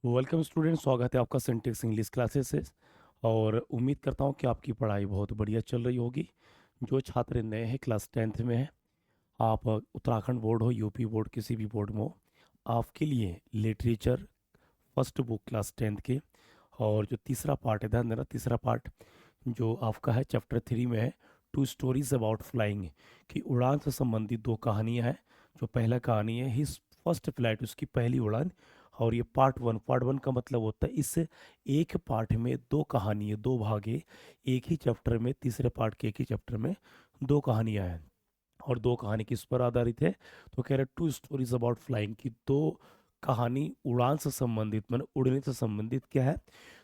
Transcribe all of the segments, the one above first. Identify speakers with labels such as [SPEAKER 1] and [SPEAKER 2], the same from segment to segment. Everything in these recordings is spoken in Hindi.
[SPEAKER 1] वेलकम स्टूडेंट, स्वागत है आपका सिंटेक्स इंग्लिश क्लासेस से। और उम्मीद करता हूँ कि आपकी पढ़ाई बहुत बढ़िया चल रही होगी। जो छात्र नए हैं, क्लास 10th में हैं, आप उत्तराखंड बोर्ड हो, यूपी बोर्ड, किसी भी बोर्ड में हो, आपके लिए literature first book class 10th के और जो तीसरा पार्ट है, ध्यान देना, तीसरा पार्ट जो आपका है चैप्टर 3 में है, टू स्टोरीज अबाउट फ्लाइंग, कि उड़ान से संबंधित दो कहानियाँ हैं। जो पहला कहानी है हिज फर्स्ट फ्लाइट, उसकी पहली उड़ान। और ये पार्ट वन का मतलब होता है इस एक पार्ट में दो कहानी है, दो भागे, एक ही चैप्टर में, तीसरे पार्ट के एक ही चैप्टर में दो कहानियाँ हैं। और दो कहानी किस पर आधारित है? तो कह रहे टू स्टोरीज अबाउट फ्लाइंग, की दो कहानी उड़ान से संबंधित, मतलब उड़ने से संबंधित क्या है।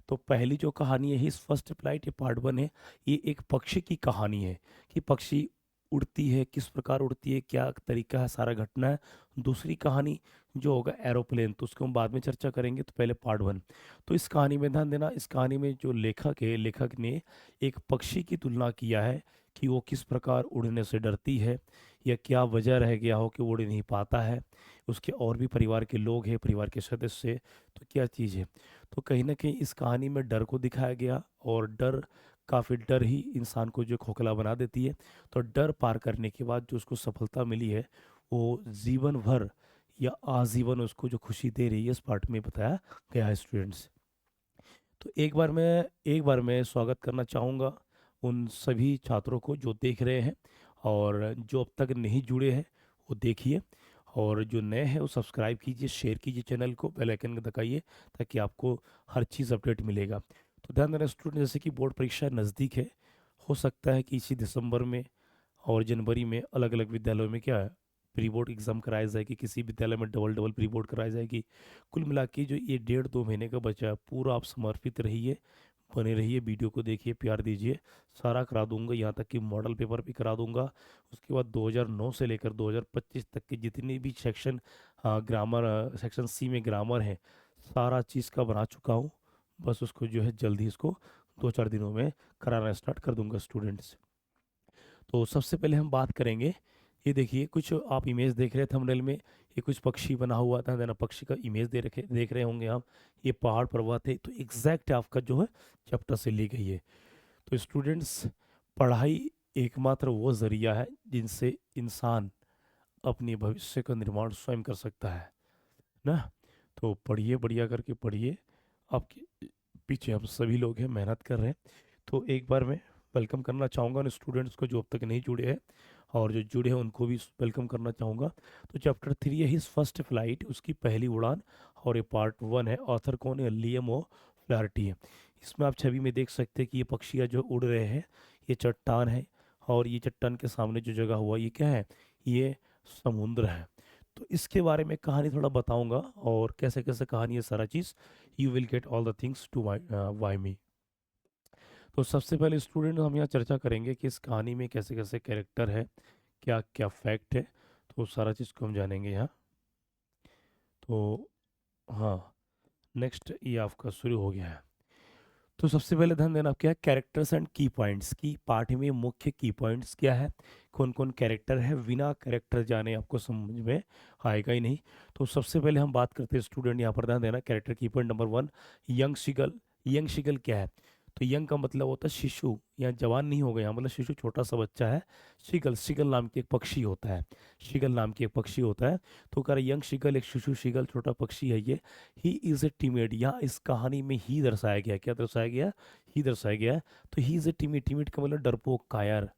[SPEAKER 1] तो पहली जो कहानी है हिज फर्स्ट फ्लाइट, ये पार्ट 1 है। ये एक पक्षी की कहानी है कि पक्षी उड़ती है, किस प्रकार उड़ती है, क्या तरीका है, सारा घटना है। दूसरी कहानी जो होगा एरोप्लेन, तो उसको हम बाद में चर्चा करेंगे, तो पहले पार्ट 1। तो इस कहानी में ध्यान देना, इस कहानी में जो लेखक है, लेखक ने एक पक्षी की तुलना किया है कि वो किस प्रकार उड़ने से डरती है, या क्या वजह रह गया हो कि वो उड़ नहीं पाता है। उसके और भी परिवार के लोग हैं, परिवार के सदस्य, तो क्या चीज़ है। तो कहीं ना कहीं इस कहानी में डर को दिखाया गया, और डर, काफ़ी डर ही इंसान को जो खोखला बना देती है। तो डर पार करने के बाद जो उसको सफलता मिली है, वो जीवन भर या आजीवन उसको जो खुशी दे रही है, इस पार्ट में बताया गया है स्टूडेंट्स। तो एक बार मैं स्वागत करना चाहूँगा उन सभी छात्रों को जो देख रहे हैं, और जो अब तक नहीं जुड़े हैं वो देखिए, और जो नए हैं वो सब्सक्राइब कीजिए, शेयर कीजिए चैनल को, बेल आइकन दबाइए, ताकि आपको हर चीज़ अपडेट मिलेगा। तो ध्यान देना स्टूडेंट, जैसे कि बोर्ड परीक्षा नज़दीक है, हो सकता है कि इसी दिसंबर में और जनवरी में अलग अलग विद्यालयों में क्या है, प्री बोर्ड एग्जाम कराया जाएगी, किसी विद्यालय में डबल डबल प्री बोर्ड कराई जाएगी। कुल मिला के जो ये 1.5-2 महीने का बचा है, पूरा आप समर्पित रहिए, बने रहिए, वीडियो को देखिए, प्यार दीजिए। सारा करा दूंगा, यहाँ तक कि मॉडल पेपर भी करा दूंगा। उसके बाद 2009 से लेकर 2025 तक के जितने भी सेक्शन, ग्रामर, सेक्शन सी में ग्रामर है, सारा चीज़ का बना चुका हूँ। बस उसको जो है जल्दी इसको 2-4 दिनों में कराना स्टार्ट कर दूंगा स्टूडेंट्स। तो सबसे पहले हम बात करेंगे, ये देखिए, कुछ आप इमेज देख रहे हैं थंबनेल में, ये कुछ पक्षी बना हुआ था, देना पक्षी का इमेज देख रहे होंगे आप। ये पहाड़ पर्वत है, तो एग्जैक्ट आपका जो है चैप्टर से ली गई है। तो स्टूडेंट्स, पढ़ाई एकमात्र वो जरिया है जिनसे इंसान अपने भविष्य का निर्माण स्वयं कर सकता है ना। तो पढ़िए, बढ़िया करके पढ़िए, आपके पीछे हम सभी लोग हैं, मेहनत कर रहे हैं। तो एक बार मैं वेलकम करना चाहूँगा उन स्टूडेंट्स को जो अब तक नहीं जुड़े हैं, और जो जुड़े हैं उनको भी वेलकम करना चाहूँगा। तो चैप्टर 3 है हिज फर्स्ट फ्लाइट, उसकी पहली उड़ान, और ये पार्ट 1 है। ऑथर कौन है? लियम ओ फ्लाहर्टी है। इसमें आप छवि में देख सकते हैं कि ये पक्षियाँ जो उड़ रहे हैं, ये चट्टान है, और ये चट्टान के सामने जो जगह हुआ, ये क्या है? ये समुद्र है। तो इसके बारे में कहानी थोड़ा बताऊंगा, और कैसे कैसे कहानी है, सारा चीज़ you will get all the things to why me. तो सबसे पहले स्टूडेंट, हम यहाँ चर्चा करेंगे कि इस कहानी में कैसे कैसे कैरेक्टर है, क्या क्या फैक्ट है, तो सारा चीज़ को हम जानेंगे यहाँ। तो हाँ, नेक्स्ट ये आपका शुरू हो गया है। तो सबसे पहले ध्यान देना, क्या है कैरेक्टर्स एंड की पॉइंट्स, की पाठ में मुख्य की पॉइंट्स क्या है, कौन कौन कैरेक्टर है। बिना कैरेक्टर जाने आपको समझ में आएगा ही नहीं। तो सबसे पहले हम बात करते हैं स्टूडेंट, यहाँ पर ध्यान देना, कैरेक्टर की पॉइंट नंबर 1, यंग शिगल। यंग शिगल क्या है? तो यंग का मतलब होता है शिशु, यहाँ जवान नहीं हो गया, यहाँ मतलब शिशु, छोटा सा बच्चा है। शिगल, शिगल नाम की एक पक्षी होता है, शिगल नाम की एक पक्षी होता है। तो कह रहा यंग शिगल, एक शिशु शिगल, छोटा पक्षी है ये। ही इज़ ए टीमेड, यहाँ इस कहानी में ही दर्शाया गया, क्या दर्शाया गया? ही दर्शाया गया है। तो ही इज़ ए टीमेड, टीमेड का मतलब डरपोक, कायर।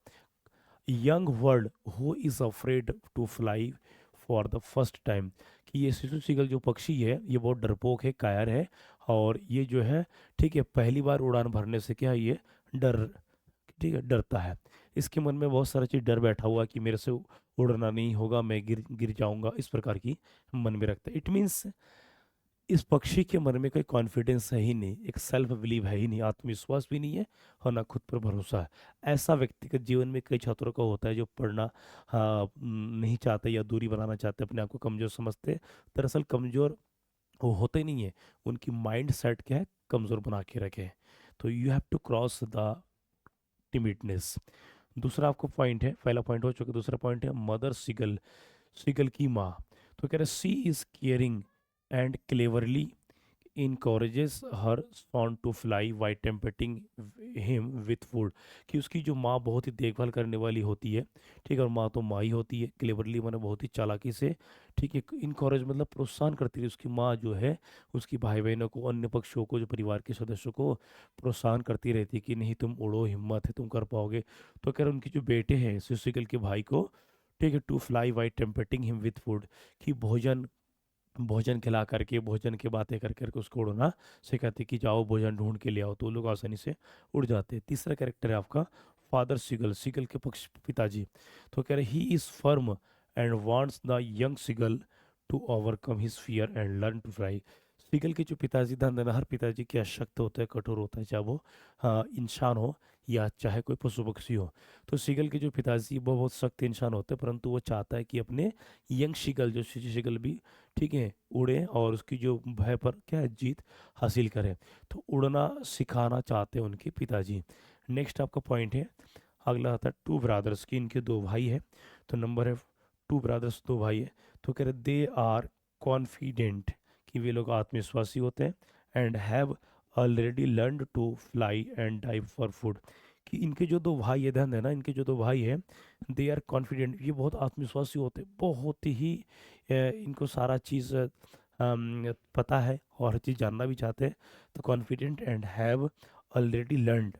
[SPEAKER 1] Young world who is afraid to fly for the first time, कि ये शिशु सीगल जो पक्षी है, ये बहुत डरपोक है, कायर है, और ये जो है, ठीक है, पहली बार उड़ान भरने से क्या है, ये डर, ठीक है, डरता है। इसके मन में बहुत सारा चीज़ डर बैठा हुआ कि मेरे से उड़ना नहीं होगा, मैं गिर गिर जाऊंगा, इस प्रकार की मन में रखता है। इट मीन्स इस पक्षी के मन में कोई कॉन्फिडेंस है ही नहीं, एक सेल्फ बिलीव है ही नहीं, आत्मविश्वास भी नहीं है, और ना खुद पर भरोसा है। ऐसा व्यक्तिगत जीवन में कई छात्रों का होता है, जो पढ़ना नहीं चाहते, या दूरी बनाना चाहते, अपने आप को कमज़ोर समझते। दरअसल कमज़ोर वो होते नहीं है, उनकी माइंड सेट क्या है, कमज़ोर बना के रखे हैं। तो you have to cross the timidness. दूसरा आपको पॉइंट है, पहला पॉइंट हो चुका, दूसरा पॉइंट है मदर सिगल, सिगल की माँ। तो कह रहे she is caring and cleverly encourages her son to fly by tempting him with food, कि उसकी जो माँ बहुत ही देखभाल करने वाली होती है, ठीक है, और माँ तो माँ ही होती है, क्लेवरली मैंने बहुत ही चालाकी से, ठीक है, इनकरेज मतलब प्रोत्साहन करती है उसकी माँ जो है, उसकी भाई बहनों को, अन्य पक्षों को, जो परिवार के सदस्यों को प्रोत्साहन करती रहती है कि नहीं तुम उड़ो, हिम्मत है, तुम कर पाओगे। तो कह रहे उनके जो बेटे हैं सुसीगल के भाई को, ठीक है, to fly by tempting him with food, कि भोजन भोजन खिला करके, भोजन की बातें कर करके उसको उड़ना सिखाते कि जाओ भोजन ढूंढ के ले आओ, तो वो लोग आसानी से उड़ जाते हैं। तीसरा कैरेक्टर है आपका फादर सीगल, सीगल के पक्ष पिताजी। तो कह रहे he is firm and wants the young seagull to overcome his fear and learn to fly. Seagull के जो पिताजी, ध्यान देना, हर पिताजी क्या सख्त होता है, कठोर होता है, चाहे वो इंसान हो या चाहे कोई पशु पक्षी हो। तो सीगल के जो पिताजी वो बहुत सख्त इंसान होते हैं, परंतु वो चाहता है कि अपने यंग सीगल, जो सीगल भी, ठीक है, उड़े और उसकी जो भय पर क्या है, जीत हासिल करें। तो उड़ना सिखाना चाहते हैं उनके पिताजी। नेक्स्ट आपका पॉइंट है, अगला आता है टू ब्रदर्स की, इनके दो भाई है। तो नंबर है टू ब्रदर्स, दो भाई है। तो कह रहे दे आर कॉन्फिडेंट, कि वे लोग आत्मविश्वासी होते हैं, and have already learn to fly and dive for food, कि इनके जो दो भाई है, ध्यान देना, इनके जो दो भाई है, दे आर कॉन्फिडेंट, ये बहुत आत्मविश्वासी होते हैं, बहुत ही इनको सारा चीज़ पता है और हर चीज़ जानना भी चाहते हैं। तो confident and have already learn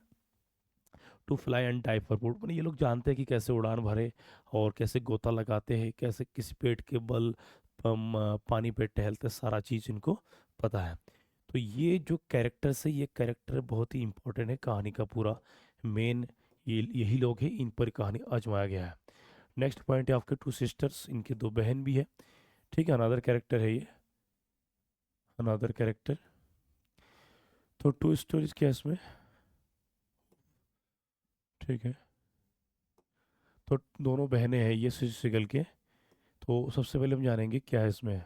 [SPEAKER 1] to fly and dive for food, मतलब ये लोग जानते हैं कि कैसे उड़ान भरे और कैसे गोता लगाते हैं, कैसे किसी पेट के बल पानी पे टहलते, सारा चीज़ इनको पता है। तो ये जो कैरेक्टर्स है, ये कैरेक्टर बहुत ही इंपॉर्टेंट है कहानी का पूरा मेन, ये यही लोग हैं, इन पर कहानी आजमाया गया है। नेक्स्ट पॉइंट है आपके टू सिस्टर्स, इनके दो बहन भी है, ठीक है, अनदर कैरेक्टर है ये, अनदर कैरेक्टर। तो टू स्टोरीज क्या है इसमें, ठीक है, तो दोनों बहनें हैं ये सिगल के। तो सबसे पहले हम जानेंगे क्या है इसमें,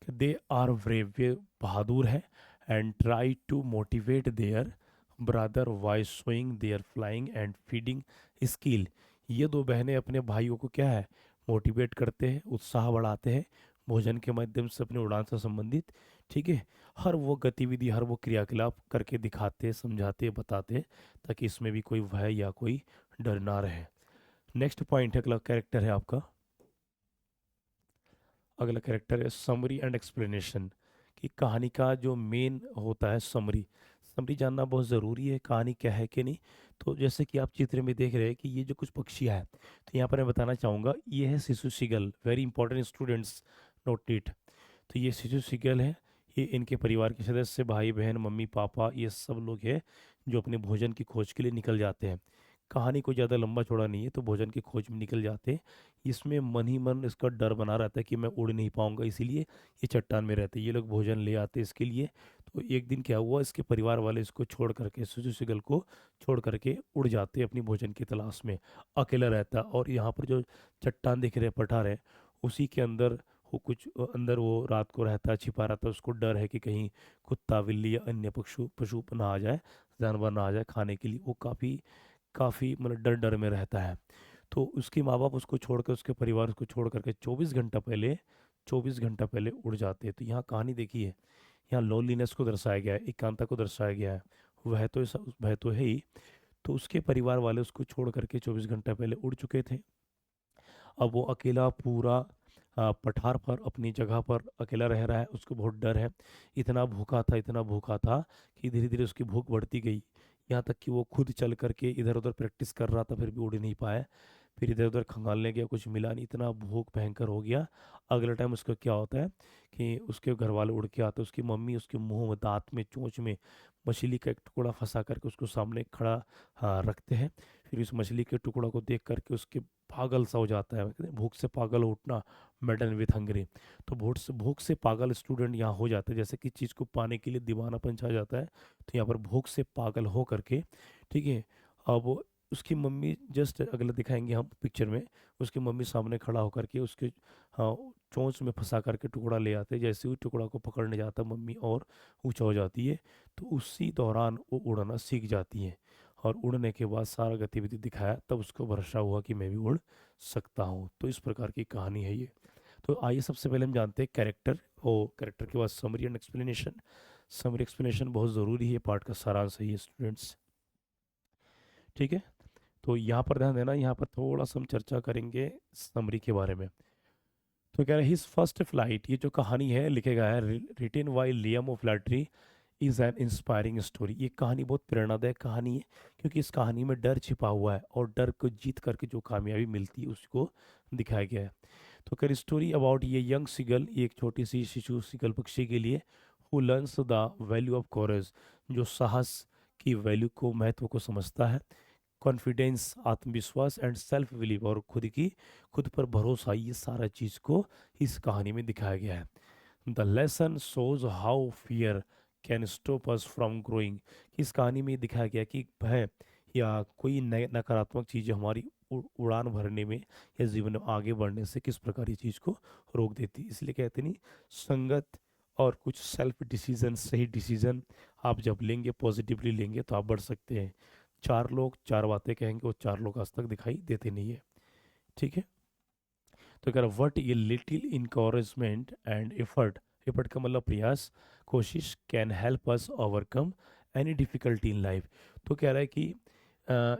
[SPEAKER 1] कि दे आर ब्रेव, वे बहादुर है, and try to motivate their brother by showing their flying and feeding skill. ये दो बहनें अपने भाइयों को क्या है, मोटिवेट करते हैं, उत्साह बढ़ाते हैं, भोजन के माध्यम से अपने उड़ान से संबंधित, ठीक है, हर वो गतिविधि, हर वो क्रियाकलाप करके दिखाते, समझाते, बताते, ताकि इसमें भी कोई भय या कोई डर ना रहे। नेक्स्ट पॉइंट है, अगला कैरेक्टर है आपका, अगला कैरेक्टर है समरी एंड एक्सप्लेनेशन, कि कहानी का जो मेन होता है समरी, समरी जानना बहुत ज़रूरी है, कहानी क्या है कि नहीं। तो जैसे कि आप चित्र में देख रहे हैं कि ये जो कुछ पक्षियाँ हैं, तो यहाँ पर मैं बताना चाहूँगा, ये है शिशु seagull, very important students, note it. तो ये शिशु सीगल है, ये इनके परिवार के सदस्य, भाई बहन, मम्मी पापा, ये सब लोग हैं जो अपने भोजन की खोज के लिए निकल जाते हैं। कहानी को ज़्यादा लंबा चौड़ा नहीं है, तो भोजन की खोज में निकल जाते हैं। इसमें मन ही मन इसका डर बना रहता है कि मैं उड़ नहीं पाऊंगा, इसीलिए ये चट्टान में रहते हैं, ये लोग भोजन ले आते हैं इसके लिए। तो एक दिन क्या हुआ, इसके परिवार वाले इसको छोड़ करके, शिशु सीगल को छोड़ करके उड़ जाते हैं अपनी भोजन की तलाश में। अकेला रहता है, और यहाँ पर जो चट्टान दिख रहे पठार है, उसी के अंदर वो कुछ अंदर वो रात को रहता है, छिपा रहता है, उसको डर है कि कहीं कुत्ता बिल्ली या अन्य पशु पशु ना आ जाए, जानवर ना आ जाए खाने के लिए, वो काफ़ी काफ़ी मतलब डर डर में रहता है। तो उसके माँ बाप उसको छोड़ कर, उसके परिवार उसको छोड़ करके 24 घंटा पहले उड़ जाते हैं। तो यहाँ कहानी देखिए, यहाँ लोनलीनेस को दर्शाया गया है, एकांता को दर्शाया गया है, वह तो है ही। तो उसके परिवार वाले उसको छोड़ करके 24 घंटा पहले उड़ चुके थे। अब वो अकेला पूरा पठार पर अपनी जगह पर अकेला रह रहा है, उसको बहुत डर है। इतना भूखा था, इतना भूखा था कि धीरे धीरे उसकी भूख बढ़ती गई, यहाँ तक कि वो खुद चल करके इधर उधर प्रैक्टिस कर रहा था, फिर भी उड़ नहीं पाया। फिर इधर उधर खंगालने गया, कुछ मिला नहीं, इतना भूख भयंकर हो गया। अगले टाइम उसका क्या होता है कि उसके घर वाले उड़ के आते, उसकी मम्मी उसके मुंह में, दांत में, चोंच में मछली का एक टुकड़ा फंसा करके उसको सामने खड़ा रखते हैं। फिर उस मछली के टुकड़ा को देख करके उसके पागल सा हो जाता है, कहते हैं भूख से पागल उठना, मेडन विथ हंगरी। तो भूख से पागल स्टूडेंट यहाँ हो जाता है, जैसे कि चीज़ को पाने के लिए दीवानापन छा जाता है। तो यहाँ पर भूख से पागल हो करके, ठीक है, अब उसकी मम्मी, जस्ट अगला दिखाएंगे हम पिक्चर में, उसकी मम्मी सामने खड़ा होकर के उसके हाँ चोंच में फंसा करके टुकड़ा ले आते हैं। जैसे ही टुकड़ा को पकड़ने जाता है मम्मी, और ऊंचा हो जाती है, तो उसी दौरान वो उड़ना सीख जाती है। और उड़ने के बाद सारा गतिविधि दिखाया, तब उसको भरोसा हुआ कि मैं भी उड़ सकता हूँ। तो इस प्रकार की कहानी है ये। तो आइए सबसे पहले हम जानते हैं कैरेक्टर, और कैरेक्टर के बाद summary and explanation. Summary explanation बहुत ज़रूरी है, पार्ट का सारांश है ये स्टूडेंट्स। ठीक है, तो यहाँ पर ध्यान देना, यहाँ पर थोड़ा सा हम चर्चा करेंगे समरी के बारे में। तो कह रहे हिज फर्स्ट फ्लाइट, ये जो कहानी है लिखे गया है written by Liam of flattery, is an inspiring story. ये कहानी बहुत प्रेरणादायक कहानी है, क्योंकि इस कहानी में डर छिपा हुआ है और डर को जीत करके जो कामयाबी मिलती है उसको दिखाया गया है। तो कह स्टोरी अबाउट ये यंग सीगल, ये एक छोटी सी शिशु सीगल पक्षी के लिए, who learns the value of courage, जो साहस की वैल्यू को, महत्व को समझता है, कॉन्फिडेंस आत्मविश्वास एंड सेल्फ बिलीव, और खुद पर भरोसा, ये सारा चीज़ को इस कहानी में दिखाया गया है। The lesson shows how fear can stop us from growing. इस कहानी में दिखाया गया कि भय या कोई नकारात्मक चीज़ हमारी उड़ान भरने में या जीवन में आगे बढ़ने से किस प्रकार ये चीज़ को रोक देती है। इसलिए कहते नहीं, संगत और कुछ सेल्फ डिसीजन, सही डिसीजन आप जब लेंगे, पॉजिटिवली लेंगे, तो आप बढ़ सकते हैं। चार लोग चार बातें कहेंगे, वो चार लोग आज तक दिखाई देते नहीं है। ठीक है, तो कह रहा वट ये little encouragement and effort, effort का मतलब प्रयास, कोशिश, can help us overcome any difficulty in life. तो कह रहा है कि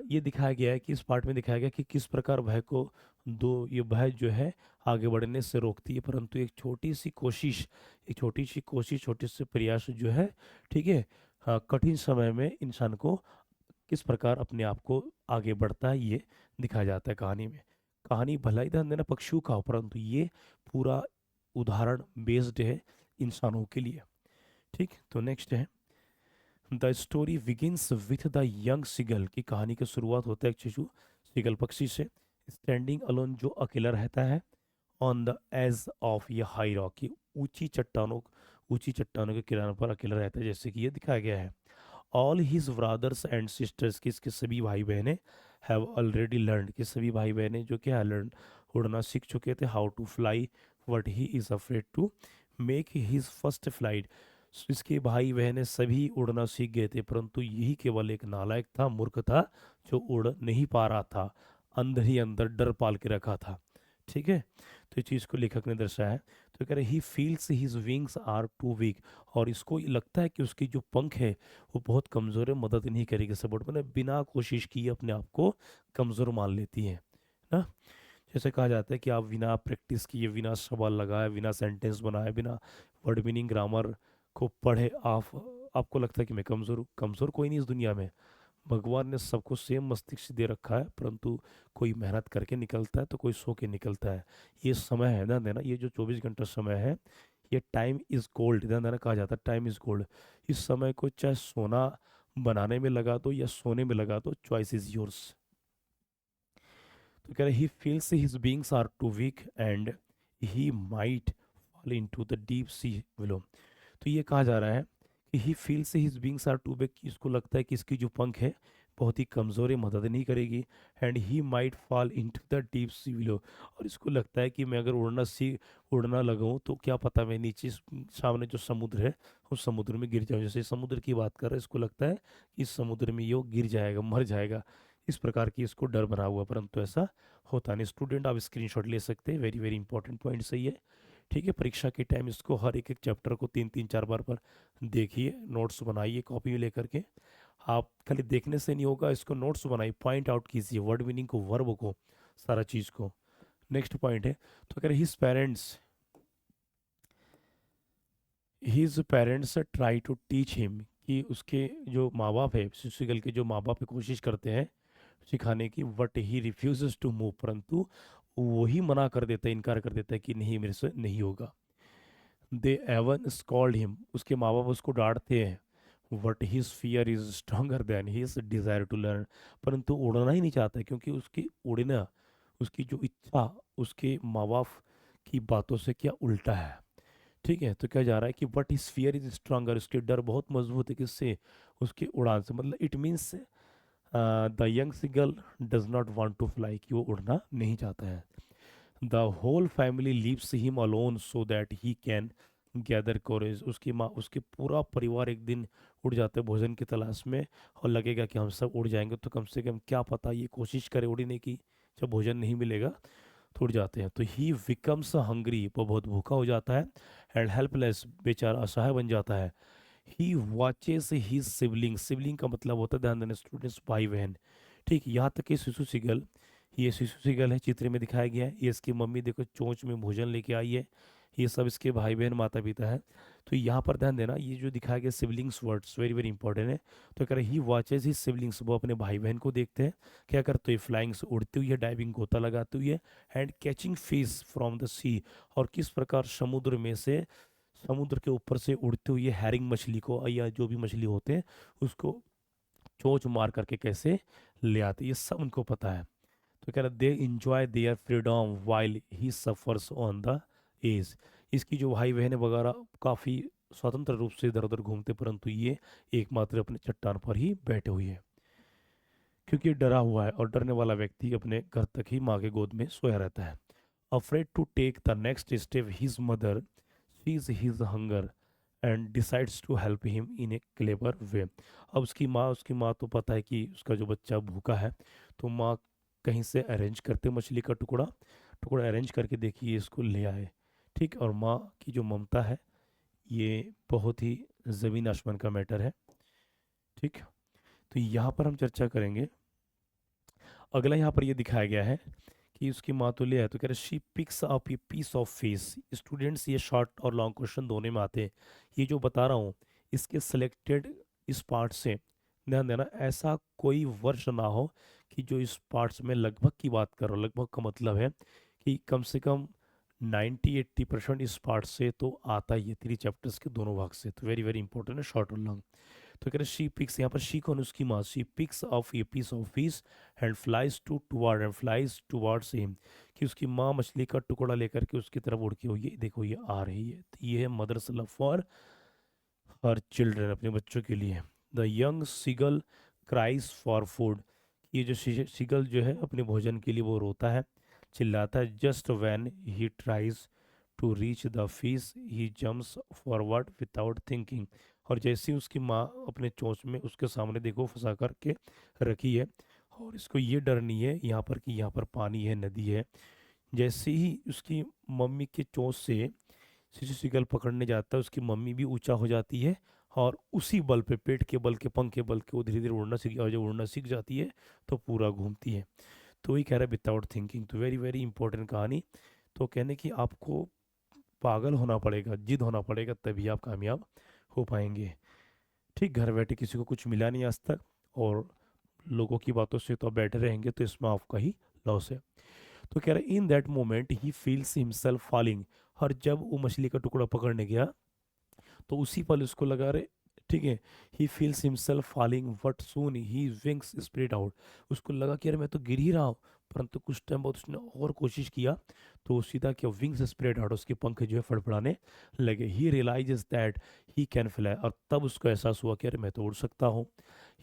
[SPEAKER 1] ये दिखाया गया है कि इस पार्ट में दिखाया गया कि किस प्रकार भय को, दो ये भय जो है आगे बढ़ने से रोकती है, परंतु एक छोटी सी कोशिश, एक छोटी सी कोशिश, छोटे से प्रयास जो है, ठीक है, कठिन समय में इंसान को किस प्रकार अपने आप को आगे बढ़ता है, ये दिखाया जाता है कहानी में। कहानी भला ही ध्यान देना पक्षियों का हो, परंतु ये पूरा उदाहरण बेस्ड है इंसानों के लिए। ठीक, तो नेक्स्ट है the story begins with the young seagull, की कहानी की शुरुआत होता है एक शिशु सिगल पक्षी से, स्टैंडिंग अलोन, जो अकेला रहता है, ऑन द एज ऑफ ये हाई रॉक, की ऊंची चट्टानों के किनारे पर अकेला रहता है, जैसे कि ये दिखाया गया है। All his brothers and sisters, कि इसके सभी भाई बहनें, हैव ऑलरेडी लर्न, कि सभी भाई बहनें जो क्या लर्न, उड़ना सीख चुके थे, how to fly, what he is afraid to make his first flight. इसके भाई बहनें सभी उड़ना सीख गए थे, परंतु यही केवल एक नालायक था, मूर्ख था, जो उड़ नहीं पा रहा था, अंदर ही अंदर डर पाल के रखा था। ठीक है, तो इस चीज़ को लेखक ने दर्शाया है। तो कह रहे he feels his wings are too weak, और इसको ये लगता है कि उसकी जो पंख है वो बहुत कमज़ोर है, मदद नहीं करेगी, सपोर्ट, मैंने बिना कोशिश किए अपने आप को कमज़ोर मान लेती हैं ना। जैसे कहा जाता है कि आप बिना प्रैक्टिस किए, बिना सवाल लगाए, बिना सेंटेंस बनाए, बिना वर्ड मीनिंग ग्रामर को पढ़े, आपको लगता है कि मैं कमज़ोर हूँ। कमज़ोर कोई नहीं इस दुनिया में, भगवान ने सबको सेम मस्तिष्क दे रखा है, परंतु कोई मेहनत करके निकलता है तो कोई सो के निकलता है। ये समय है ना देना, ये जो 24 घंटा समय है, ये टाइम इज़ गोल्ड, ध्यान देना, कहा जाता है टाइम इज़ गोल्ड। इस समय को चाहे सोना बनाने में लगा दो या सोने में लगा दो, चॉइस इज़ योर्स। तो कह रहे he feels his wings are too weak and he might fall into the deep sea below. तो ये कहा जा रहा है कि he feels his wings are too weak, इसको लगता है कि इसकी जो पंख है बहुत ही कमज़ोर है, मदद नहीं करेगी, and he might fall into the deep sea below, और इसको लगता है कि मैं अगर उड़ना लगाऊं तो क्या पता मैं नीचे सामने जो समुद्र है उस समुद्र में गिर जाऊं। जैसे समुद्र की बात कर रहे हैं, इसको लगता है कि इस समुद्र में ये गिर जाएगा, मर जाएगा, इस प्रकार की इसको डर बना हुआ, परंतु ऐसा होता नहीं। स्टूडेंट आप स्क्रीनशॉट ले सकते हैं, वेरी वेरी इंपॉर्टेंट पॉइंट सही है। ठीक है, परीक्षा के टाइम इसको हर एक एक चैप्टर को 3-3 4 बार पर देखिए, नोट्स बनाइए कॉपी में लेकर के। आप खाली देखने से नहीं होगा, इसको नोट्स बनाइए, पॉइंट आउट कीजिए, वर्ड मीनिंग को, वर्ब को, सारा चीज़ को। नेक्स्ट पॉइंट है, तो अगर his parents try to teach him, कि उसके जो माँ बाप है, शिशुगल के जो माँ बाप है, कोशिश करते हैं सिखाने की, but he refuses to move, परंतु वही मना कर देता है, इनकार कर देता है कि नहीं, मेरे से नहीं होगा। दे एवन स्कॉल्ड हिम, उसके माँ बाप उसको डांटते हैं, but his fear is stronger than his desire to learn, परंतु उड़ना ही नहीं चाहता है, क्योंकि उसकी उड़ना, उसकी जो इच्छा, उसके माँ बाप की बातों से क्या उल्टा है। ठीक है, तो क्या जा रहा है कि but his fear is stronger, उसके डर बहुत मजबूत है, किससे, उसकी उड़ान से, मतलब it means the young seagull does not want to fly, कि वो उड़ना नहीं चाहता है। The whole family leaves him alone so that he can gather courage, उसकी माँ, उसके पूरा परिवार एक दिन उड़ जाते हैं भोजन की तलाश में, और लगेगा कि हम सब उड़ जाएंगे, तो कम से कम क्या पता ये कोशिश करे उड़ने की, जब भोजन नहीं मिलेगा तो उड़ जाते हैं। तो ही बिकम्स हंग्री, वो बहुत भूखा हो जाता है, एंड हेल्पलेस, बेचारा असहाय बन जाता है। ही वॉचेस हिज सिबलिंग, सिबलिंग का मतलब होता है, ध्यान देना स्टूडेंट्स, भाई बहन। ठीक, यहाँ तक कि शिशु सिगल, ये शिशु सिगल है, चित्र में दिखाया गया है, ये इसकी मम्मी देखो चोंच में भोजन लेके आई है, ये सब इसके भाई बहन माता पिता है। तो यहाँ पर ध्यान देना, ये जो दिखाया गया siblings words very very important है। तो कह रहे ही वॉचेज ही सिबलिंग्स, वो अपने भाई बहन को देखते हैं, क्या करते हुए, फ्लाइंग से उड़ते हुए, डाइविंग गोता लगाते हुए, and catching fish from the sea, और किस प्रकार समुद्र में से, समुद्र के ऊपर से उड़ते हुए हैरिंग मछली को या जो भी मछली होते हैं उसको चोंच मार करके कैसे ले आते, ये सब उनको पता है। तो कह रहा they enjoy their freedom while he suffers on the edge, इसकी जो भाई बहन वगैरह काफ़ी स्वतंत्र रूप से इधर उधर घूमते, परंतु ये एकमात्र अपने चट्टान पर ही बैठे हुए हैं, क्योंकि ये डरा हुआ है, और डरने वाला व्यक्ति अपने घर तक ही माँ के गोद में सोया रहता है। Afraid to take the next step his mother sees his hunger and decides to help him in a clever way. अब उसकी माँ तो पता है कि उसका जो बच्चा भूखा है, तो माँ कहीं से अरेंज करते मछली का टुकड़ा टुकड़ा अरेंज करके देखिए इसको ले आए। ठीक, और माँ की जो ममता है, ये बहुत ही ज़मीन आसमान का मैटर है। ठीक, तो यहाँ पर हम चर्चा करेंगे। अगला यहाँ पर ये दिखाया गया है कि उसकी माँ तो ले आए, तो कह रहे she picks up a piece of fish. Students, ये शॉर्ट और लॉन्ग क्वेश्चन दोनों में आते हैं, ये जो बता रहा हूँ इसके सिलेक्टेड इस पार्ट से ध्यान देना, ऐसा कोई वर्ष ना हो कि जो इस पार्ट्स में लगभग की बात कर रहा हूँ, लगभग का मतलब है कि कम से कम 90-80% इस पार्ट से तो आता ही है, 3 चैप्टर्स के दोनों भाग से, तो वेरी वेरी इंपॉर्टेंट है शॉर्ट और लॉन्ग। तो कह रहे शी पिक्स, यहाँ पर शी कौन, उसकी माँ, she picks off a piece of fish and flies towards him, कि उसकी माँ मछली का टुकड़ा लेकर के उसकी तरफ उड़ के हुई, ये देखो ये आ रही है, तो ये है mother's love for her children, अपने बच्चों के लिए। The young seagull cries for food, ये जो सीगल जो है अपने भोजन के लिए वो रोता है, चिल्लाता है। Just when he tries to reach the fish he jumps forward without thinking, और जैसे ही उसकी माँ अपने चोंच में उसके सामने देखो फंसा करके रखी है, और इसको ये डर नहीं है यहाँ पर कि यहाँ पर पानी है, नदी है, जैसे ही उसकी मम्मी के चोंच से शिशु शिकल पकड़ने जाता है, उसकी मम्मी भी ऊंचा हो जाती है, और उसी बल पे, पेट के बल के, पंख के बल के वो धीरे धीरे उड़ना सीख, और जब उड़ना सीख जाती है तो पूरा घूमती है। तो वही कह रहा है विदाउट थिंकिंग, तो वेरी वेरी इंपॉर्टेंट कहानी। तो कहने की आपको पागल होना पड़ेगा, जिद होना पड़ेगा, तभी आप कामयाब हो पाएंगे। ठीक, घर बैठे किसी को कुछ मिला नहीं आज तक, और लोगों की बातों से तो आप बैठे रहेंगे, तो इसमें आपका ही लॉस है। तो कह रहा है in that moment he feels himself falling, और जब वो मछली का टुकड़ा पकड़ने गया तो उसी पल उसको लगा रहे, ठीक है, he feels himself falling but soon he wings spread out, उसको लगा कि अरे मैं तो गिर ही रहा हूँ, परंतु कुछ टाइम बाद उसने और कोशिश किया, तो सीधा क्या, विंग्स स्प्रेड आउट, उसके पंख जो है फड़फड़ाने लगे। He realises that he can fly, और तब उसको एहसास हुआ कि अरे मैं तो उड़ सकता हूँ।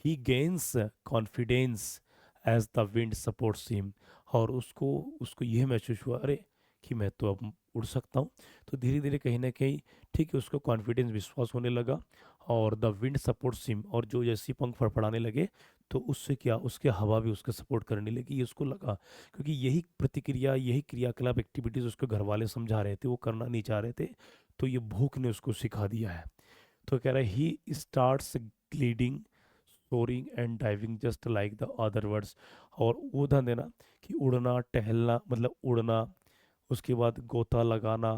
[SPEAKER 1] He gains confidence as the wind supports him, और उसको उसको यह महसूस हुआ, अरे कि मैं तो अब उड़ सकता हूँ। तो धीरे धीरे कहीं ना कहीं, ठीक है, उसको कॉन्फिडेंस, विश्वास होने लगा, और द विंड सपोर्ट सिम, और जो जैसी पंख फड़फड़ाने लगे तो उससे क्या, उसके हवा भी उसके सपोर्ट करने लगी, ये उसको लगा, क्योंकि यही प्रतिक्रिया, यही क्रियाकलाप, एक्टिविटीज उसको घर वाले समझा रहे थे, वो करना नहीं चाह रहे थे, तो ये भूख ने उसको सिखा दिया है। तो कह रहा है he starts gliding soaring and diving just like the other words, और वो ध्यान देना कि उड़ना, टहलना, मतलब उड़ना, उसके बाद गोता लगाना,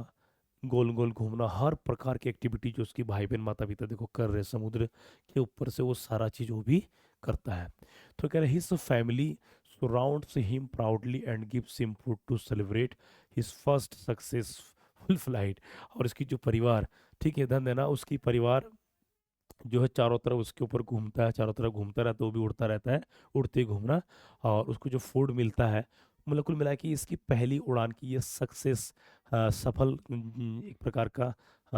[SPEAKER 1] गोल गोल घूमना, हर प्रकार की एक्टिविटी जो उसकी भाई बहन माता पिता देखो कर रहे हैं समुद्र के ऊपर से, वो सारा चीज वो भी करता है। तो कह रहे his family surrounds him proudly and gives him food to celebrate his first successful flight, और उसकी जो परिवार, ठीक है, ध्यान देना, उसकी परिवार जो है चारों तरफ उसके ऊपर घूमता है, चारों तरफ घूमता रहता है, वो भी उड़ता रहता है, उड़ते ही घूमना, और उसको जो फूड मिलता है, मतलब कुल मिला के इसकी पहली उड़ान की ये सक्सेस, सफल, एक प्रकार का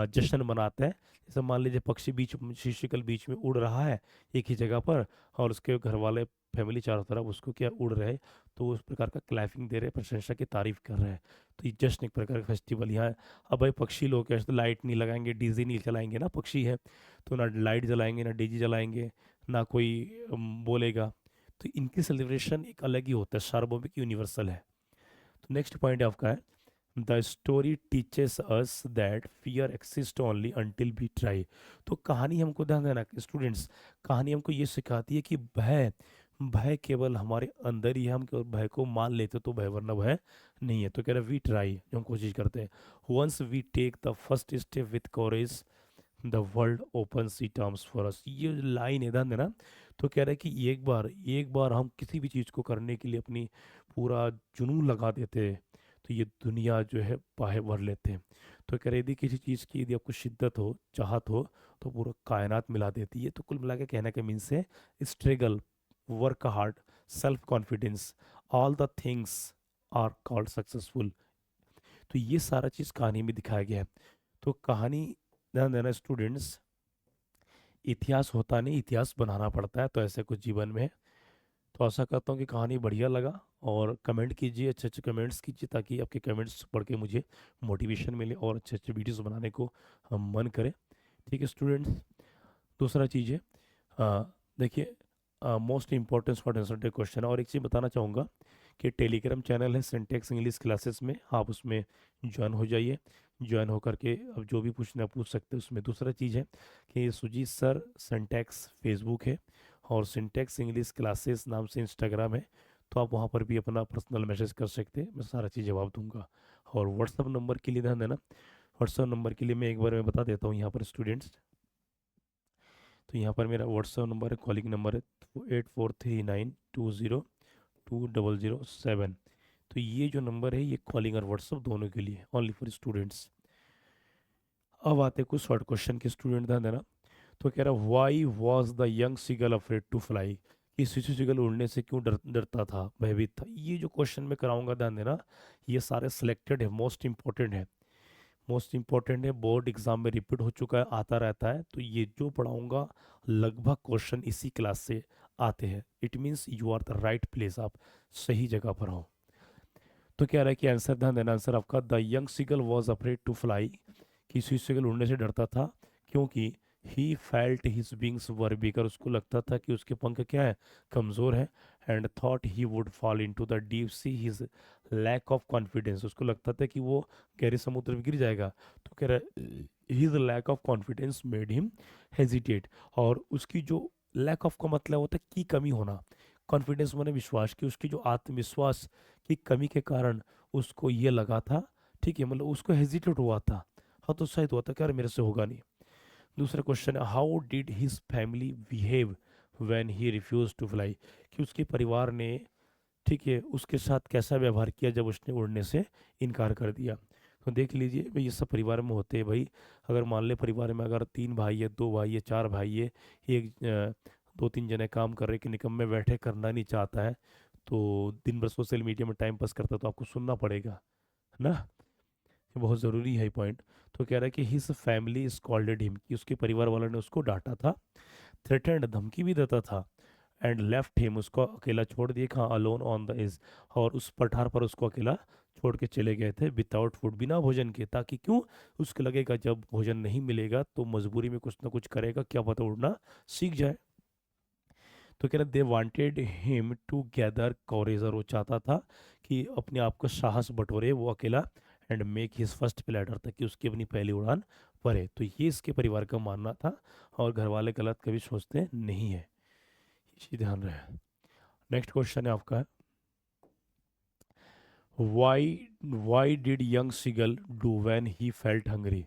[SPEAKER 1] जश्न मनाता है। जैसे मान लीजिए पक्षी बीच, शीशुकल बीच में उड़ रहा है एक ही जगह पर, और उसके घर वाले, फैमिली चारों तरफ उसको क्या उड़ रहे, तो उस प्रकार का क्लैपिंग दे रहे, प्रशंसा की तारीफ कर रहे हैं। तो ये जश्न, एक प्रकार का फेस्टिवल यहाँ है। अब भाई पक्षी लोग कैसे, तो लाइट नहीं लगाएंगे, डीजे नहीं चलाएंगे ना, पक्षी है, तो ना लाइट जलाएंगे, ना डीजे जलाएंगे, ना कोई बोलेगा, तो इनकी सेलिब्रेशन एक अलग ही होता है, सार्वभौमिक यूनिवर्सल है। तो नेक्स्ट पॉइंट आपका है the story teaches us that fear exist only until we try. तो कहानी हमको ध्यान देना स्टूडेंट्स, कहानी हमको ये सिखाती है कि भय भय केवल हमारे अंदर ही है, हम केवल भय को मान लेते तो भय, वरना भय नहीं है। तो कह रहे वी ट्राई, जो हम कोशिश करते हैं, once we take the first step with courage the world opens its arms for us. ये जो लाइन है ध्यान देना। तो कह रहा है कि एक बार हम किसी भी चीज़ को करने के लिए अपनी पूरा जुनून लगा देते हैं, तो ये दुनिया जो है बाहे भर लेते हैं। तो कह रहे यदि किसी चीज़ की यदि आपको शिद्दत हो, चाहत हो, तो पूरा कायनात मिला देती है। तो कुल मिला के कहने का मीन्स है struggle, work hard, self confidence, all the things are called successful. तो ये सारा चीज़ कहानी में दिखाया गया है। तो कहानी ध्यान देना स्टूडेंट्स, इतिहास होता नहीं, इतिहास बनाना पड़ता है। तो ऐसे कुछ जीवन में है। तो आशा करता हूँ कि कहानी बढ़िया लगा, और कमेंट कीजिए, अच्छे अच्छे कमेंट्स कीजिए, ताकि आपके कमेंट्स पढ़ के मुझे मोटिवेशन मिले और अच्छे अच्छे वीडियोस बनाने को हम मन करें। ठीक है स्टूडेंट्स। दूसरा चीज़ है, देखिए, most important for answer the question. और एक चीज़ बताना चाहूँगा कि टेलीग्राम चैनल है सिंटेक्स इंग्लिश क्लासेस में, आप उसमें ज्वाइन हो जाइए। ज्वाइन होकर के अब जो भी पूछना है पूछ सकते हैं उसमें। दूसरा चीज़ है कि सुजीत सर सिंटेक्स फेसबुक है, और सिंटेक्स इंग्लिश क्लासेस नाम से इंस्टाग्राम है। तो आप वहाँ पर भी अपना पर्सनल मैसेज कर सकते हैं, मैं सारा चीज़ जवाब दूंगा। और व्हाट्सअप नंबर के लिए ध्यान देना, व्हाट्सअप नंबर के लिए मैं एक बार मैं बता देता हूँ यहाँ पर स्टूडेंट्स। तो यहाँ पर मेरा व्हाट्सअप नंबर है, कॉलिंग नंबर है 8439202007। तो ये जो नंबर है ये कॉलिंग और व्हाट्सअप दोनों के लिए, ओनली फॉर स्टूडेंट्स। अब आते हैं कुछ शॉर्ट क्वेश्चन के, स्टूडेंट ध्यान देना। तो कह रहा why was the young seagull afraid to fly, कि शिशु सीगल उड़ने से क्यों डरता था, भयभीत था। ये जो क्वेश्चन मैं कराऊंगा ध्यान देना, ये सारे सिलेक्टेड है, मोस्ट इंपॉर्टेंट है, मोस्ट इंपॉर्टेंट है, बोर्ड एग्जाम में रिपीट हो चुका है, आता रहता है। तो ये जो पढ़ाऊंगा लगभग क्वेश्चन इसी क्लास से आते हैं। It means you are the right place, आप सही जगह पर हो। तो क्या रहा है कि आंसर ध्यान देना, आंसर आपका the young seagull was afraid to fly, कि सीगल उड़ने से डरता था क्योंकि he felt his wings were bigger, उसको लगता था कि उसके पंख क्या है, कमज़ोर है। And thought he would fall into the deep sea, his lack of confidence, उसको लगता था कि वो गहरे समुद्र में गिर जाएगा। तो कह रहा है his lack of confidence made him hesitate, और उसकी जो लैक ऑफ का मतलब होता है की कमी होना, कॉन्फिडेंस माने विश्वास, की उसकी जो आत्मविश्वास की कमी के कारण उसको ये लगा था, ठीक है, मतलब उसको हेजिटेट हुआ था, हतोत्साहित हुआ था कि यार मेरे से होगा नहीं। दूसरा क्वेश्चन है how did his family behave when he refuse to fly, कि उसके परिवार ने, ठीक है, उसके साथ कैसा व्यवहार किया जब उसने उड़ने से इनकार कर दिया। तो देख लीजिए भाई, ये सब परिवार में होते हैं भाई। अगर मान ले परिवार में अगर 3 भाई है, 2 भाई है, 4 भाई है, एक 2-3 जने काम कर रहे कि निकम्मे बैठे करना नहीं चाहता है, तो दिन भर सोशल मीडिया में टाइम पास करता है, तो आपको सुनना पड़ेगा, है ना। ये बहुत ज़रूरी है पॉइंट। तो कह रहा है कि हिज फैमिली स्कॉल्डेड हिम, कि उसके परिवार वालों ने उसको डांटा था, थ्रेटेंड, धमकी भी देता था, एंड लेफ्ट हिम, उसको अकेला छोड़ दिए, कहाँ, अलोन ऑन द एज, और उस पठार पर उसको अकेला छोड़ के चले गए थे, विदाउट फूड, बिना भोजन के, ताकि क्यों, उसको लगेगा जब भोजन नहीं मिलेगा तो मजबूरी में कुछ ना कुछ करेगा, क्या पता उड़ना सीख जाए। तो कह रहे they wanted him to gather courage, और वो चाहता था कि अपने आप का साहस बटोरे वो अकेला, and make his first platter, ताकि उसकी अपनी पहली उड़ान भरे। तो ये इसके परिवार का मानना था, और घर वाले गलत कभी सोचते नहीं है, इसी ध्यान रहे। नेक्स्ट क्वेश्चन है आपका, why why did young seagull do when he felt hungry.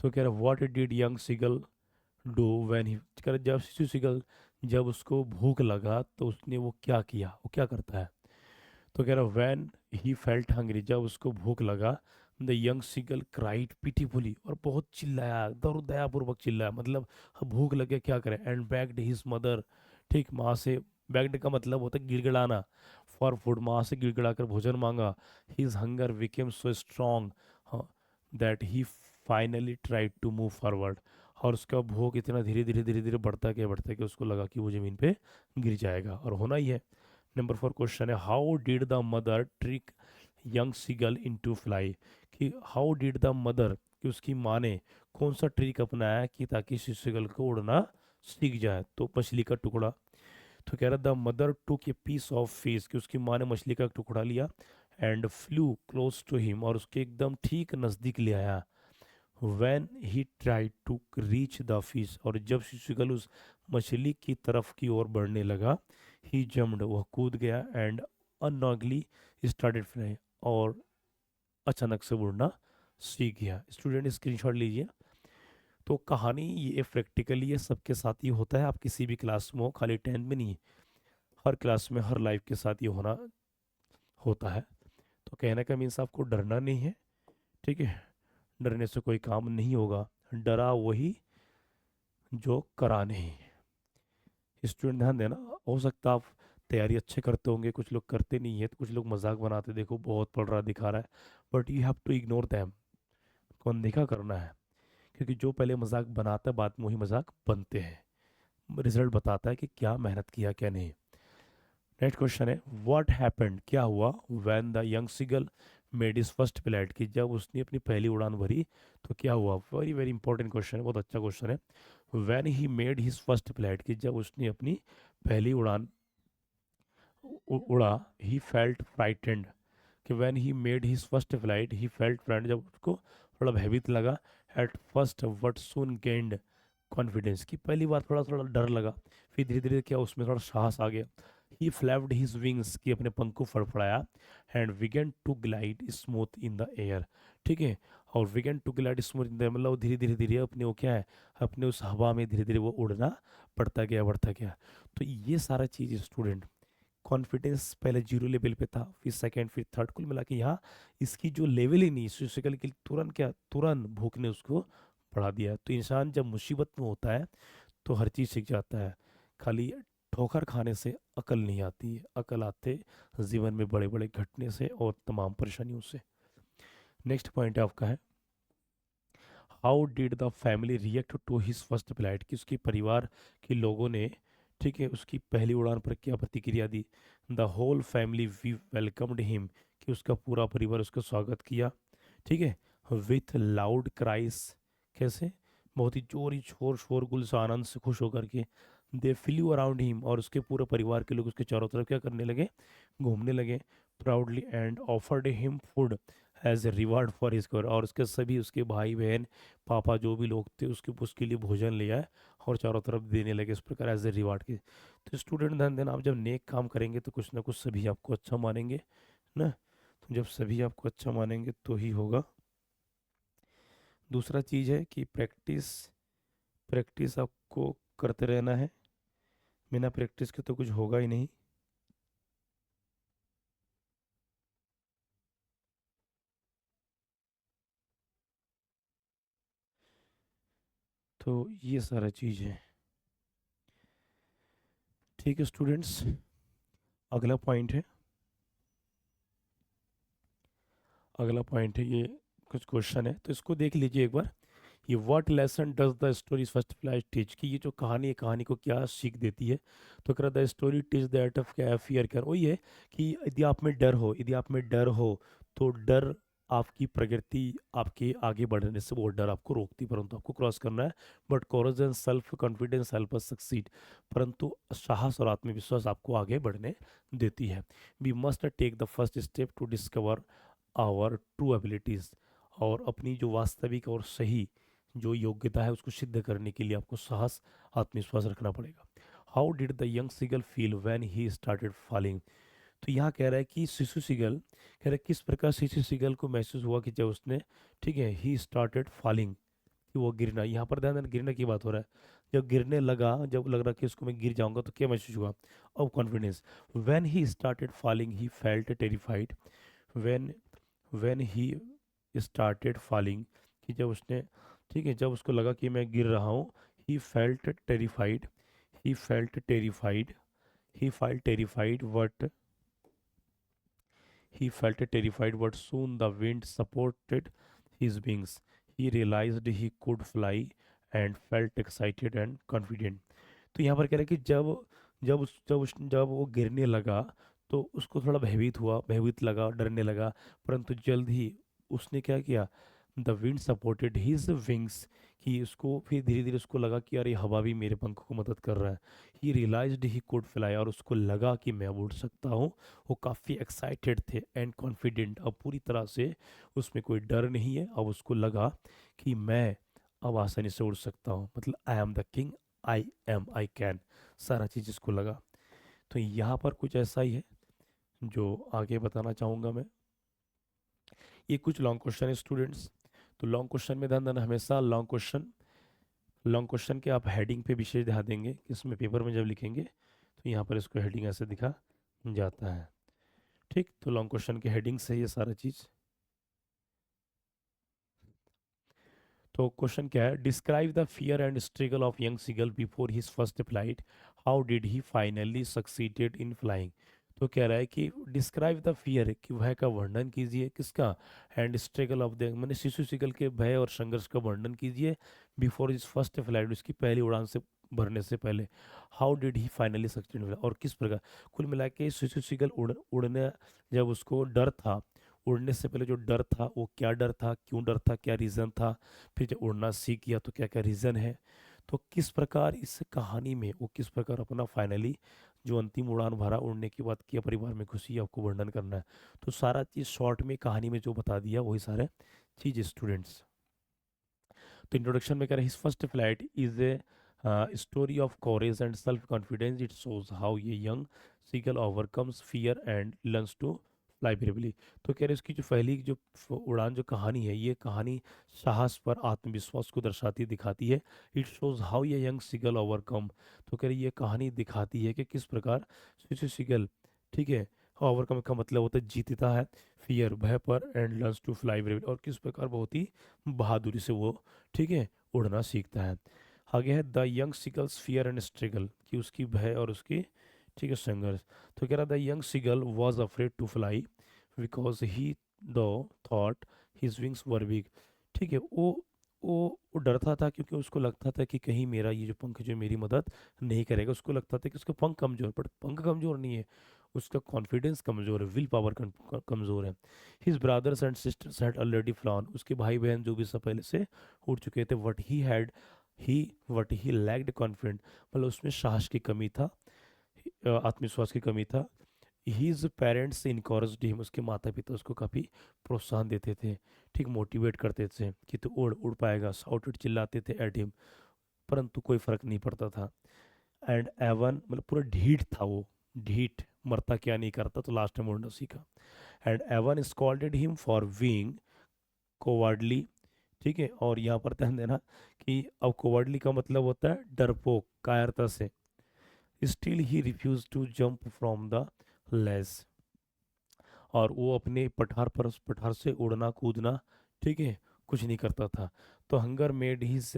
[SPEAKER 1] तो कह रहा what did young seagull do when he, कह रहा जब शिशु सीगल, जब उसको भूख लगा तो उसने वो क्या किया, वो क्या करता है। तो कह रहा व्हेन ही फेल्ट हंग्री, जब उसको भूख लगा, the young seagull cried pitifully, और बहुत चिल्लाया, दयापूर्वक चिल्लाया, मतलब भूख लगे क्या करे, एंड बेग्ड हिज मदर, ठीक, माँ से, बेग्ड का मतलब होता है गिड़गिड़ाना, फॉर फूड, माँ से गिड़गिड़ा कर भोजन मांगा। His hunger became so strong that he finally tried to move forward, और उसका भूख इतना धीरे धीरे बढ़ता कि उसको लगा कि वो ज़मीन पे गिर जाएगा, और होना ही है। नंबर 4 क्वेश्चन है how did the mother trick young seagull into fly, कि हाउ डिड द मदर, कि उसकी माँ ने कौन सा ट्रिक अपनाया कि ताकि सीगल को उड़ना सीख जाए। तो मछली का टुकड़ा। तो कह रहा the mother took a piece of fish, कि उसकी माँ ने मछली का एक टुकड़ा लिया, and flew close to him, और उसके एकदम ठीक नज़दीक ले आया। When he tried to reach the fish, और जब शिशुकल उस मछली की तरफ की ओर बढ़ने लगा, he jumped, वह कूद गया, and unknowingly started flying, और अचानक से उड़ना सीख गया। स्टूडेंट स्क्रीनशॉट लीजिए। तो कहानी ये प्रैक्टिकली ये सबके साथ ही होता है, आप किसी भी क्लास में हो, खाली 10 में नहीं, हर क्लास में हर लाइफ के साथ ये होना होता है। तो कहने का मीन्स आपको डरना नहीं है, ठीक है, डरने से कोई काम नहीं होगा, डरा वही जो करा नहीं। स्टूडेंट ध्यान देना, हो सकता है आप तैयारी अच्छे करते होंगे, कुछ लोग करते नहीं है, तो कुछ लोग मजाक बनाते, देखो बहुत पढ़ रहा दिखा रहा है, but you have to ignore them, को अनदेखा करना है, क्योंकि जो पहले मजाक बनाता है बाद में वही मजाक बनते हैं। रिजल्ट बताता है कि क्या मेहनत किया क्या नहीं। नेक्स्ट क्वेश्चन है व्हाट हैपेंड, क्या हुआ, when the young seagull made his first flight, कि जब उसने अपनी पहली उड़ान भरी तो क्या हुआ। वेरी वेरी इंपॉर्टेंट क्वेश्चन है, बहुत अच्छा क्वेश्चन है। When he made his first flight, कि जब उसने अपनी पहली उड़ान उड़ा, ही फेल्ट फ्राइटेंड, कि when he made his first flight he felt frightened, जब उसको थोड़ा भयभीत लगा, at first but soon gained confidence, की पहली बार थोड़ा थोड़ा डर लगा, फिर धीरे धीरे क्या उसमें थोड़ा साहस आ गया। ही फ्लैप्ड हिज विंग्स, की अपने पंख को फड़फड़ाया, and began to glide smooth in the air, ठीक है, और began to glide smooth in the, मतलब धीरे धीरे धीरे अपने वो क्या है, अपने उस हवा में धीरे धीरे वो उड़ना पड़ता गया, बढ़ता गया। तो ये सारा चीज़ स्टूडेंट, कॉन्फिडेंस पहले जीरो लेवल पे था, फिर सेकंड, फिर थर्ड, कुल मिला के यहाँ इसकी जो लेवल ही नहीं, फिजिकल की तुरंत क्या, तुरंत भूख ने उसको बढ़ा दिया। तो इंसान जब मुसीबत में होता है तो हर चीज़ सीख जाता है, खाली ठोकर खाने से अकल नहीं आती है, अकल आते जीवन में बड़े बड़े घटने से और तमाम परेशानियों से। नेक्स्ट पॉइंट आपका है how did the family react to his first flight, कि उसके परिवार के लोगों ने, ठीक है, उसकी पहली उड़ान पर क्या प्रतिक्रिया दी। The whole family we welcomed him, कि उसका पूरा परिवार उसका स्वागत किया, ठीक है, विथ लाउड क्राइस, कैसे, बहुत ही जोरी शोर शोरगुल से आनंद से खुश होकर के, दे फ्लू अराउंड हिम, और उसके पूरे परिवार के लोग उसके चारों तरफ क्या करने लगे, घूमने लगे, proudly, and offered him food as a reward for his core, और उसके सभी उसके भाई बहन पापा जो भी लोग थे उसके लिए भोजन ले आए और चारों तरफ देने लगे इस प्रकार एज ए रिवार्ड के। तो स्टूडेंट ध्यान देना, आप जब नेक काम करेंगे तो कुछ ना कुछ सभी आपको अच्छा मानेंगे ना, तो जब सभी आपको अच्छा मानेंगे तो ही होगा। दूसरा चीज़ है कि प्रैक्टिस, प्रैक्टिस आपको करते रहना है, बिना प्रैक्टिस के तो कुछ होगा ही नहीं। तो ये सारा चीज़ है, ठीक है स्टूडेंट्स। अगला पॉइंट है, अगला पॉइंट है ये, कुछ क्वेश्चन है तो इसको देख लीजिए एक बार। ये what lesson does the story first flash teach, कि ये जो कहानी है कहानी को क्या सीख देती है। तो कह रहा the story teach that of क्या फियर कर, वही है कि यदि आप में डर हो, यदि आप में डर हो तो डर आपकी प्रगति, आपके आगे बढ़ने से वो डर आपको रोकती, परंतु आपको क्रॉस करना है। But courage and self confidence help us succeed, परंतु साहस और आत्मविश्वास आपको आगे बढ़ने देती है। We must take the first step to discover our true abilities, और अपनी जो वास्तविक और सही जो योग्यता है उसको सिद्ध करने के लिए आपको साहस, आत्मविश्वास रखना पड़ेगा। How did the young seagull feel when he started falling, तो यहाँ कह रहा है कि शिशु सीगल, कह रहा है किस प्रकार शिशु सीगल को महसूस हुआ कि जब उसने, ठीक है, ही स्टार्टेड फॉलिंग, कि वो गिरना, यहाँ पर ध्यान देना गिरने की बात हो रहा है, जब गिरने लगा, जब लग रहा कि उसको मैं गिर जाऊंगा तो क्या महसूस हुआ, अब confidence. When he started falling he felt terrified, when when he started falling, कि जब उसने, ठीक है, जब उसको लगा कि मैं गिर रहा हूँ, he felt terrified, he felt terrified, he felt terrified but he felt terrified, but soon the wind supported his wings. He realized he could fly and felt excited and confident. तो यहाँ पर कह रहा है कि जब वो गिरने लगा तो उसको थोड़ा भयभीत हुआ, भयभीत लगा, डरने लगा, परंतु जल्द ही उसने क्या किया, the wind supported his wings, कि उसको फिर धीरे धीरे उसको लगा कि अरे हवा भी मेरे पंखों को मदद कर रहा है। ही रियलाइज्ड ही कुड फ्लाई, और उसको लगा कि मैं उड़ सकता हूँ। वो काफ़ी एक्साइटेड थे एंड कॉन्फिडेंट, अब पूरी तरह से उसमें कोई डर नहीं है। अब उसको लगा कि मैं अब आसानी से उड़ सकता हूँ, मतलब I am the king, I can, सारा चीज़ इसको लगा। तो यहाँ पर कुछ ऐसा ही है जो आगे बताना चाहूँगा मैं। ये कुछ लॉन्ग क्वेश्चन है स्टूडेंट्स। तो लॉन्ग क्वेश्चन में ध्यान देना, हमेशा लॉन्ग क्वेश्चन के आप हेडिंग पे विशेष ध्यान देंगे कि इसमें पेपर में जब लिखेंगे तो यहाँ पर इसको हेडिंग ऐसे दिखा जाता है। ठीक, तो लॉन्ग क्वेश्चन के हेडिंग से ये सारा चीज़। तो क्वेश्चन क्या है, describe the fear and struggle of young seagull before his first flight, how did he finally succeeded in flying. तो कह रहा है कि डिस्क्राइब द फियर, कि भय का वर्णन कीजिए, किसका, एंड स्ट्रगल ऑफ द, मैंने शिशु सीगल के भय और संघर्ष का वर्णन कीजिए बिफोर हिज फर्स्ट फ्लाइट, उसकी पहली उड़ान से भरने से पहले। How did he finally succeed, और किस प्रकार, कुल मिला के शिशु सीगल उड़ने, जब उसको डर था, उड़ने से पहले जो डर था वो क्या डर था, क्यों डर था, क्या रीज़न था, फिर जब उड़ना सीख गया तो क्या क्या रीज़न है। तो किस प्रकार इस कहानी में वो किस प्रकार अपना फाइनली जो अंतिम उड़ान भरा, उड़ने के बाद किया, परिवार में खुशी, आपको वर्णन करना है। तो सारा चीज़ शॉर्ट में कहानी में जो बता दिया वही सारे चीज़ स्टूडेंट्स। तो इंट्रोडक्शन में कह रहे हैं, his first flight is a story of courage and self confidence, it shows how ये young seagull overcomes fear and learns to fly bravely. तो कह रहे हैं इसकी जो पहली जो उड़ान जो कहानी है, ये कहानी साहस पर आत्मविश्वास को दर्शाती दिखाती है। इट शोज हाउ ये यंग सीगल ओवरकम, तो कह रहे ये कहानी दिखाती है कि किस प्रकार शिशु सीगल, ठीक है, ओवरकम का मतलब होता है जीतता है फियर, भय पर, and learns to fly bravely, और किस प्रकार बहुत ही बहादुरी से वो, ठीक है, उड़ना सीखता है। आगे है the young seagulls fear and struggle, कि उसकी भय और उसकी, ठीक है, संघर्ष। तो कह रहा the young seagull was afraid to fly because he though thought his wings were big, ठीक है, वो डरता था क्योंकि उसको लगता था कि कहीं मेरा ये जो पंख जो मेरी मदद नहीं करेगा। उसको लगता था कि उसका पंख कमजोर, बट पंख कमजोर नहीं है, उसका कॉन्फिडेंस कमजोर है, विल पावर कमजोर है। His brothers and sisters had already flown, उसके भाई बहन जो भी सब पहले से उड़ चुके थे। ही वट ही लैक्ड कॉन्फिडेंट, मतलब उसमें साहस की कमी था, आत्मविश्वास की कमी था। हीज पेरेंट्स इनकरेज्ड हिम, उसके माता पिता उसको काफ़ी प्रोत्साहन देते थे, ठीक, मोटिवेट करते थे कि तू उड़ उड़ पाएगा, साउट चिल्लाते थे एट हिम, परंतु कोई फर्क नहीं पड़ता था। एंड एवन, मतलब पूरा ढीठ था वो, ढीठ, मरता क्या नहीं करता, तो लास्ट में उड़ना सीखा। And even scolded him for being cowardly, ठीक है, और यहाँ पर ध्यान देना कि अब कोवर्डली का मतलब होता है डरपोक, कायरता से। Still he refuse to jump from the ledge, और वो अपने पठार से उड़ना कूदना, ठीक है, कुछ नहीं करता था। तो हंगर मेड हिज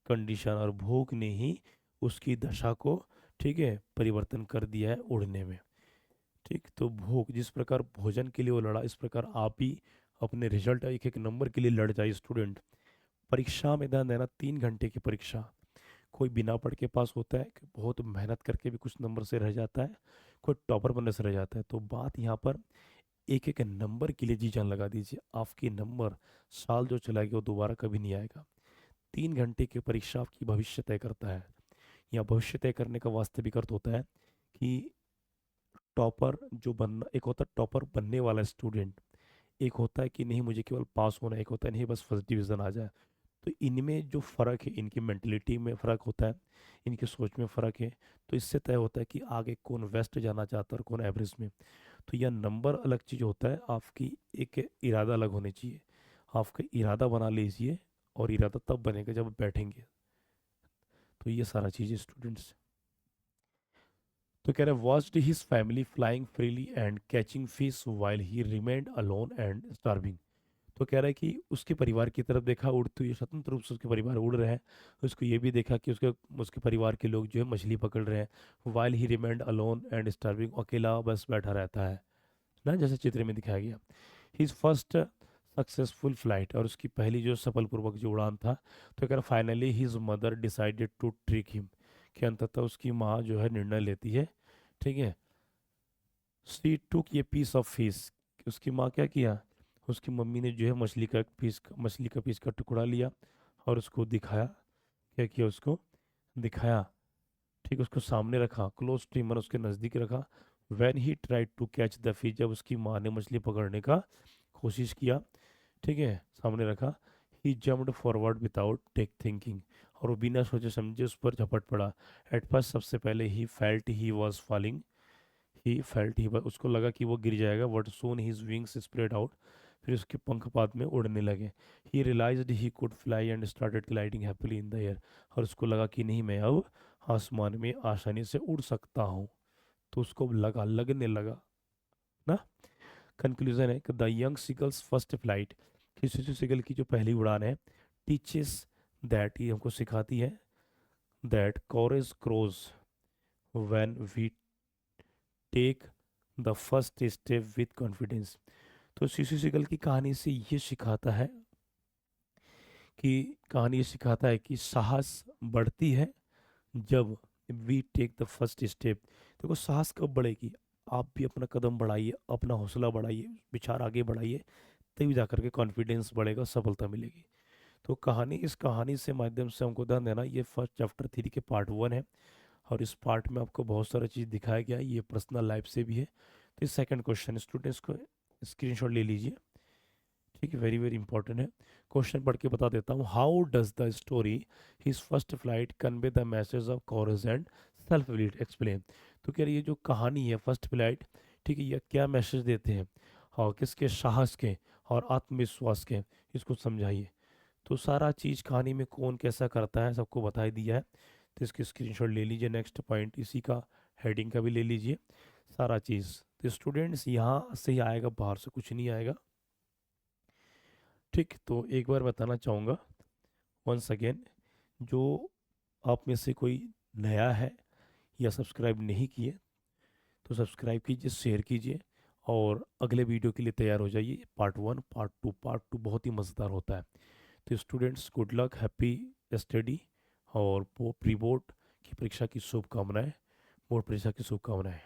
[SPEAKER 1] कंडीशन, और भूख ने ही उसकी दशा को, ठीक है, परिवर्तन कर दिया है उड़ने में। ठीक, तो भूख, जिस प्रकार भोजन के लिए वो लड़ा, इस प्रकार आप भी अपने रिजल्ट एक एक नंबर के लिए लड़ जाइए स्टूडेंट। परीक्षा में ध्यान देना, 3 घंटे की परीक्षा, कोई बिना पढ़ के पास होता है, कि बहुत मेहनत करके भी कुछ नंबर से रह जाता है, कोई टॉपर बनने से रह जाता है। तो बात यहाँ पर एक एक नंबर के लिए जी जान लगा दीजिए, आपके नंबर, साल जो चला गया वो दोबारा कभी नहीं आएगा। 3 घंटे की परीक्षा आपकी भविष्य तय करता है। या भविष्य तय करने का वास्तविक अर्थ होता है कि टॉपर जो बनना, एक होता है टॉपर बनने वाला स्टूडेंट, एक होता है कि नहीं मुझे केवल पास होना, एक होता है नहीं बस फर्स्ट डिवीज़न आ जाए। तो इनमें जो फ़र्क है, इनकी मेंटलिटी में फ़र्क होता है, इनकी सोच में फ़र्क है। तो इससे तय होता है कि आगे कौन वेस्ट जाना चाहता है और कौन एवरेज में। तो यह नंबर अलग चीज़ होता है, आपकी एक इरादा अलग होनी चाहिए। आपका इरादा बना लीजिए, और इरादा तब बनेगा जब बैठेंगे। तो ये सारा चीज़ स्टूडेंट्स। तो कह रहे watched his family flying freely and catching fish while he remained alone and starving. तो कह रहा है कि उसके परिवार की तरफ देखा, उड़ते हुए स्वतंत्र रूप से उसके परिवार उड़ रहे हैं। उसको ये भी देखा कि उसके उसके परिवार के लोग जो है मछली पकड़ रहे हैं। While he remained alone and starving, अकेला बस बैठा रहता है ना, जैसे चित्र में दिखाया गया। हिज फर्स्ट सक्सेसफुल फ्लाइट, और उसकी पहली जो सफलपूर्वक जो उड़ान था। तो कह रहा finally his mother decided to trick him, कि अंततः उसकी माँ जो है निर्णय लेती है, ठीक है। शी टुक ये पीस ऑफ फिश, उसकी माँ क्या किया, उसकी मम्मी ने जो है मछली का पीस का टुकड़ा लिया और उसको दिखाया। क्या किया, उसको दिखाया, ठीक, उसको सामने रखा, क्लोज ट्रिमर उसके नज़दीक रखा। When he tried to catch the fish, जब उसकी माँ ने मछली पकड़ने का कोशिश किया, ठीक है, सामने रखा, he jumped forward without take thinking, और वो बिना सोचे समझे उस पर झपट पड़ा। एट फर्स्ट, सबसे पहले ही वॉज फॉलिंग, उसको लगा कि वो गिर जाएगा, but soon his wings spread out, फिर उसके पंख बाद में उड़ने लगे। He realised he could fly and started gliding happily in the air, और उसको लगा कि नहीं, मैं अब आसमान में आसानी से उड़ सकता हूँ। तो उसको लगने लगा ना। कंक्लूजन है कि the young seagulls first flight, कि शिशु सीगल की जो पहली उड़ान है, टीचेस दैट, ये हमको सिखाती है, that courage grows when we take the first step with confidence. तो शिशु सीगल की कहानी से ये सिखाता है कि साहस बढ़ती है जब we take the first step. देखो, साहस कब बढ़ेगी, आप भी अपना कदम बढ़ाइए, अपना हौसला बढ़ाइए, विचार आगे बढ़ाइए, तभी जाकर के कॉन्फिडेंस बढ़ेगा, सफलता मिलेगी। तो इस कहानी से माध्यम से हमको ध्यान देना, ये फर्स्ट चैप्टर 3 के पार्ट 1 है, और इस पार्ट में आपको बहुत सारा चीज़ दिखाया गया है, ये पर्सनल लाइफ से भी है। तो सेकंड क्वेश्चन स्टूडेंट्स को स्क्रीनशॉट ले लीजिए, ठीक है, वेरी वेरी इंपॉर्टेंट है। क्वेश्चन पढ़ के बता देता हूँ। How does the story his first flight convey the message of courage and self believe, explain. तो कह रही है, जो कहानी है फर्स्ट फ्लाइट, ठीक है, ये क्या मैसेज देते हैं, और किसके, साहस के और आत्मविश्वास के, इसको समझाइए। तो सारा चीज़ कहानी में कौन कैसा करता है सबको बता ही दिया है, तो इसकी स्क्रीनशॉट ले लीजिए। नेक्स्ट पॉइंट इसी का हेडिंग का भी ले लीजिए, सारा चीज़। तो स्टूडेंट्स यहाँ से ही आएगा, बाहर से कुछ नहीं आएगा, ठीक। तो एक बार बताना चाहूँगा वंस अगेन, जो आप में से कोई नया है या सब्सक्राइब नहीं किए, तो सब्सक्राइब कीजिए, शेयर कीजिए, और अगले वीडियो के लिए तैयार हो जाइए। पार्ट 2 बहुत ही मज़ेदार होता है। तो students, good luck, happy study, और प्री बोर्ड की परीक्षा की शुभकामनाएं, बोर्ड परीक्षा की शुभकामनाएं।